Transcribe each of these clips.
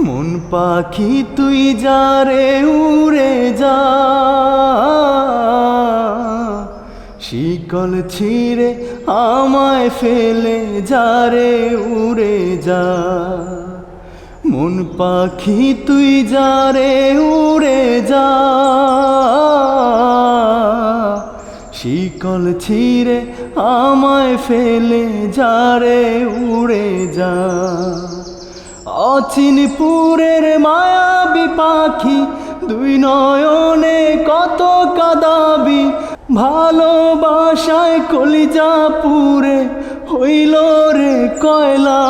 মন পাখি তুই যারে উড়ে যা, শিকল ছিঁড়ে আমায় ফেলে যারে উড়ে যা। মন পাখি তুই যারে উড়ে যা, শিকল ছিঁড়ে আমায় ফেলে যারে উড়ে যা। অচিনপুরের মায়াবী পাখি দুই নয়নে কত কাঁদাবি, ভালোবাসায় কলিজা পুরে হইল রে কয়লা।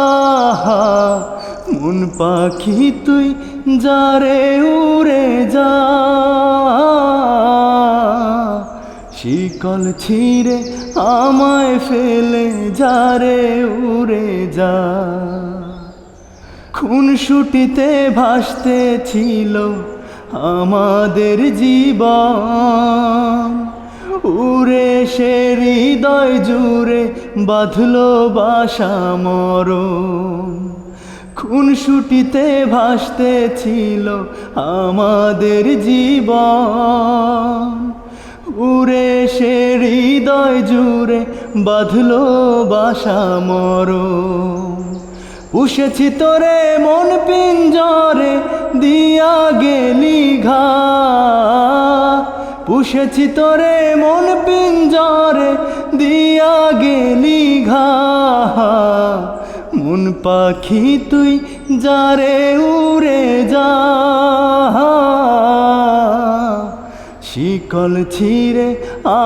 মন পাখি তুই যারে উড়ে যা, শিকল ছিঁড়ে আমায় ফেলে যারে উড়ে যা। খুনসুটিতে ভাসতে ছিল আমাদের জীবন, উড়ে সে হৃদয় জুড়ে বাঁধলো বাসা মরণ। খুনসুটিতে ভাসতে ছিল আমাদের জীবন, উড়ে সে হৃদয় জুড়ে বাঁধলো বাসা মরণ। পুষেছি তোরে মন পিঞ্জরে দিয়া গেলি ঘা, পুষেছি তোরে মন পিঞ্জরে দিয়া গেলি ঘা। মন পাখি তুই যারে উড়ে যা, শিকল ছিঁড়ে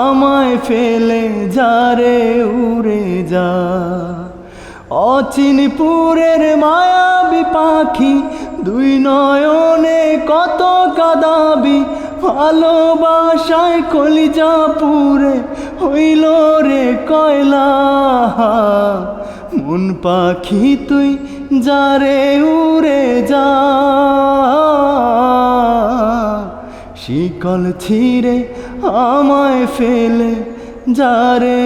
আমায় ফেলে যারে উড়ে যা। অচিনপুরের মায়াবী পাখি দুই নয়নে কত কাঁদাবি, ভালোবাসায় কলিজা পুরে হইল রে কয়লা। মন পাখি তুই যারে উড়ে যা, শিকল ছিঁড়ে আমায় ফেলে যারে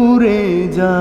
উড়ে যা।